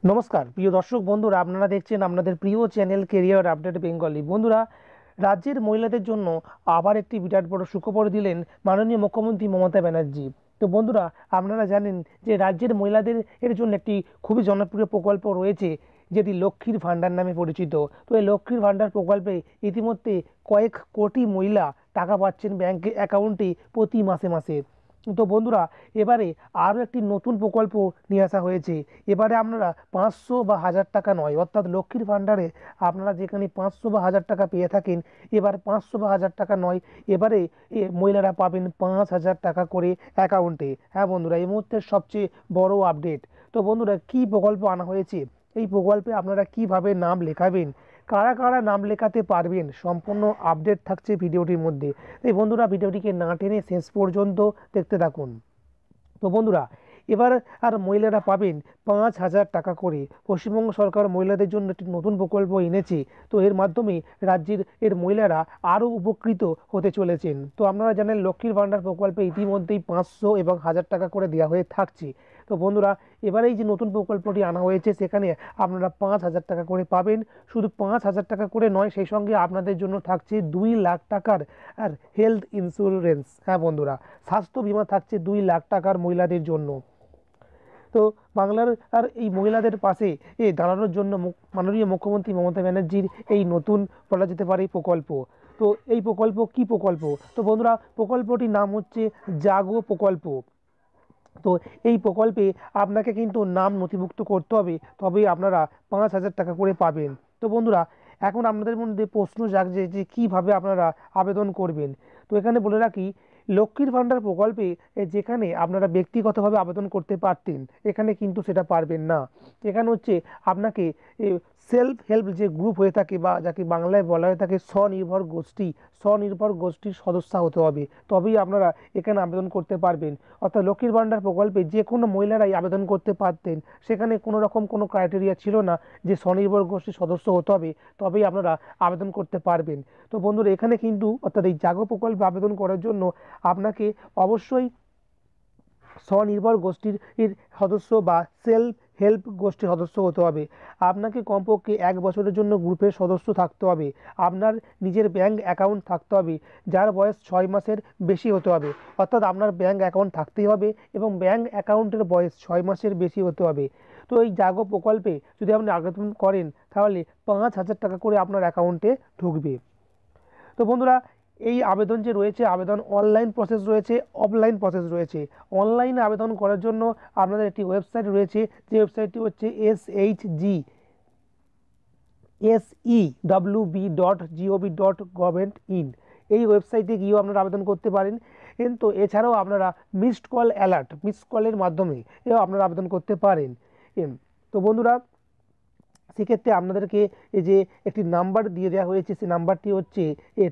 নমস্কার প্রিয় দর্শক বন্ধুরা, আপনারা দেখছেন আপনাদের প্রিয় চ্যানেল কেরিয়ার আপডেট বেঙ্গলি। বন্ধুরা, রাজ্যের মহিলাদের জন্য আবার একটি বিরাট বড় সুখবর দিলেন মাননীয় মুখ্যমন্ত্রী মমতা ব্যানার্জি। তো বন্ধুরা, আপনারা জানেন যে রাজ্যের মহিলাদের এর জন্য একটি খুবই জনপ্রিয় প্রকল্প রয়েছে, যেটি লক্ষ্মীর ভাণ্ডার নামে পরিচিত। তো এই লক্ষ্মীর ভাণ্ডার প্রকল্পে ইতিমধ্যে কয়েক কোটি মহিলা টাকা পাচ্ছেন ব্যাংক অ্যাকাউন্টে প্রতি মাসে মাসে। তো বন্ধুরা, এবারে আরও একটি নতুন প্রকল্প নিয়ে আসা হয়েছে। এবারে আপনারা 500 বা 1000 টাকা নয়, অর্থাৎ লক্ষ্মীর ভাণ্ডারে আপনারা যেখানে 500 বা 1000 টাকা পেয়ে থাকেন, এবার 500 বা 1000 টাকা নয়, এবারে মহিলারা পাবেন 5000 টাকা করে অ্যাকাউন্টে। হ্যাঁ বন্ধুরা, এই মুহূর্তের সবচেয়ে বড় আপডেট। তো বন্ধুরা, কী প্রকল্প আনা হয়েছে, এই প্রকল্পে আপনারা কিভাবে নাম লেখাবেন, কারা কারা নাম লেখাতে পারবেন, সম্পূর্ণ আপডেট থাকছে ভিডিওটির মধ্যে। তাই বন্ধুরা, ভিডিওটিকে না টেনে শেষ পর্যন্ত দেখতে থাকুন। তো বন্ধুরা, এবার আর মহিলারা পাবেন 5000 টাকা করে। পশ্চিমবঙ্গ সরকার মহিলাদের জন্য একটি নতুন প্রকল্প এনেছে। তো এর মাধ্যমে রাজ্যের মহিলারা আরও উপকৃত হতে চলেছেন। তো আপনারা জানেন, লক্ষ্মীর ভাণ্ডার প্রকল্পে ইতিমধ্যেই 500 এবং 1000 টাকা করে দেওয়া হয়ে থাকছে। তো বন্ধুরা, এবারে এই যে নতুন প্রকল্পটি আনা হয়েছে, সেখানে আপনারা 5000 টাকা করে পাবেন। শুধু 5000 টাকা করে নয়, সেই সঙ্গে আপনাদের জন্য থাকছে 2 লাখ টাকার আর হেলথ ইন্স্যুরেন্স। হ্যাঁ বন্ধুরা, স্বাস্থ্য বিমা থাকছে 2 লাখ টাকার মহিলাদের জন্য। তো বাংলার আর এই মহিলাদের পাশে দাঁড়ানোর জন্য মাননীয় মুখ্যমন্ত্রী মমতা ব্যানার্জির এই নতুন বলা যেতে পারে প্রকল্প। তো এই প্রকল্প কি প্রকল্প? তো বন্ধুরা, প্রকল্পটির নাম হচ্ছে জাগো প্রকল্প। তো এই প্রকল্পে আপনাকে কিন্তু নাম নথিভুক্ত করতে হবে, তবেই আপনারা 5000 টাকা করে পাবেন। তো বন্ধুরা, এখন আপনাদের মধ্যে প্রশ্ন জাগছে যে কীভাবে আপনারা আবেদন করবেন। তো এখানে বলে রাখি, লক্ষ্মীর ভাণ্ডার প্রকল্পে যেখানে আপনারা ব্যক্তিগতভাবে আবেদন করতে পারতেন, এখানে কিন্তু সেটা পারবেন না। এখানে হচ্ছে আপনাকে সেলফ হেল্প যে গ্রুপ হয়ে থাকে, বা যাকে বাংলায় বলা হয়ে থাকে স্বনির্ভর গোষ্ঠী, স্বনির্ভর গোষ্ঠীর সদস্য হতে হবে, তবেই আপনারা এখানে আবেদন করতে পারবেন। অর্থাৎ লক্ষ্মীর ভাণ্ডার প্রকল্পে যে কোনো মহিলারাই আবেদন করতে পারতেন, সেখানে কোনো রকম কোনো ক্রাইটেরিয়া ছিল না যে স্বনির্ভর গোষ্ঠীর সদস্য হতে হবে, তবেই আপনারা আবেদন করতে পারবেন। তো বন্ধুরা, এখানে কিন্তু অর্থাৎ এই জাগো প্রকল্পে আবেদন করার জন্য আপনাকে অবশ্যই স্বনির্ভর গোষ্ঠীর সদস্য বা সেলফ হেল্প গোষ্ঠীর সদস্য হতে হবে। আপনাকে কমপক্ষে 1 বছরের জন্য গ্রুপের সদস্য থাকতে হবে। আপনার নিজের ব্যাংক অ্যাকাউন্ট থাকতে হবে, যার বয়স 6 মাসের বেশি হতে হবে। অর্থাৎ আপনার ব্যাংক অ্যাকাউন্ট থাকতেই হবে এবং ব্যাংক অ্যাকাউন্টের বয়স 6 মাসের বেশি হতে হবে। তো এই জাগো প্রকল্পে যদি আপনি আবেদন করেন, তাহলে 5000 টাকা করে আপনার অ্যাকাউন্টে ঢুকবে। তো বন্ধুরা, এই আবেদন যে রয়েছে, আবেদন অনলাইন প্রসেস রয়েছে, অফলাইন প্রসেস রয়েছে। অনলাইনে আবেদন করার জন্য আপনাদের একটি ওয়েবসাইট রয়েছে, যে ওয়েবসাইটটি হচ্ছে shgSEWB.gov.in। এই ওয়েবসাইটে গিয়েও আপনারা আবেদন করতে পারেন। কিন্তু এছাড়াও আপনারা মিসড কল অ্যালার্ট, মিসড কলের মাধ্যমে এও আপনারা আবেদন করতে পারেন। তো বন্ধুরা, সেক্ষেত্রে আপনাদেরকে এই যে একটি নাম্বার দিয়ে দেওয়া হয়েছে, সেই নাম্বারটি হচ্ছে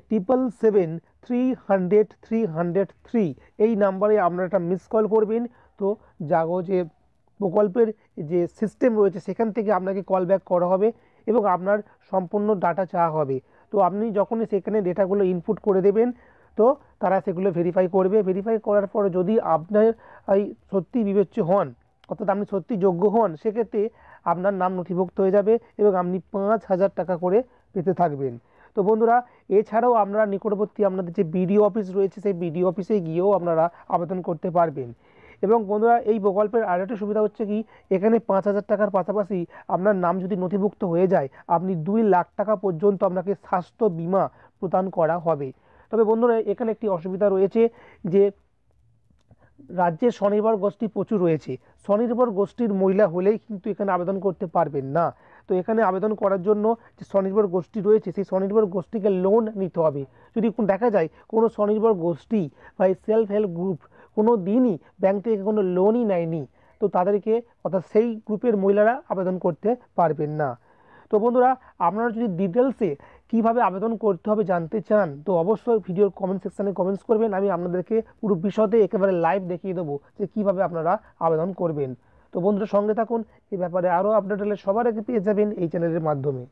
777-300-303। এই নাম্বারে আপনারা একটা মিস কল করবেন। তো জাগো যে প্রকল্পের যে সিস্টেম রয়েছে, সেখান থেকে আপনাকে কল ব্যাক করা হবে এবং আপনার সম্পূর্ণ ডাটা চাওয়া হবে। তো আপনি যখনই সেখানে ডেটাগুলো ইনপুট করে দেবেন, তো তারা সেগুলো ভেরিফাই করবে। ভেরিফাই করার পরে যদি আপনার এই সত্যি বিবেচ্য হন, অর্থাৎ আপনি সত্যি যোগ্য হন, সেক্ষেত্রে আপনার নাম নথিভুক্ত হয়ে যাবে এবং আপনি 5000 টাকা করে পেতে থাকবেন। তো বন্ধুরা, এছাড়াও আপনারা নিকটবর্তী আপনাদের যে বিডিও অফিস রয়েছে, সেই বিডিও অফিসে গিয়েও আপনারা আবেদন করতে পারবেন। এবং বন্ধুরা, এই প্রকল্পের আরেকটা সুবিধা হচ্ছে কি, এখানে 5000 টাকার পাশাপাশি আপনার নাম যদি নথিভুক্ত হয়ে যায়, আপনি 2 লাখ টাকা পর্যন্ত আপনাকে স্বাস্থ্য বিমা প্রদান করা হবে। তবে বন্ধুরা, এখানে একটি অসুবিধা রয়েছে যে রাজ্যের স্বনির্ভর গোষ্ঠী প্রচুর রয়েছে। স্বনির্ভর গোষ্ঠীর মহিলা হলেই কিন্তু এখানে আবেদন করতে পারবেন না। তো এখানে আবেদন করার জন্য যে স্বনির্ভর গোষ্ঠী রয়েছে, সেই স্বনির্ভর গোষ্ঠীকে লোন নিতে হবে। যদি দেখা যায় কোনো স্বনির্ভর গোষ্ঠী বা সেলফ হেল্প গ্রুপ কোনো দিনই ব্যাংক থেকে কোনো লোনই নেয়নি, তো তাদেরকে, অর্থাৎ সেই গ্রুপের মহিলারা আবেদন করতে পারবেন না। তো বন্ধুরা, আপনারা যদি ডিটেলসে কীভাবে আবেদন করতে হবে জানতে চান, তো অবশ্যই ভিডিওর কমেন্ট সেকশানে কমেন্টস করবেন। আমি আপনাদেরকে পুরো বিশদে একেবারে লাইভ দেখিয়ে দেবো যে কীভাবে আপনারা আবেদন করবেন। তো বন্ধুরা, সঙ্গে থাকুন, এই ব্যাপারে আরও আপডেট হলে সবার আগে পেয়ে যাবেন এই চ্যানেলের মাধ্যমে।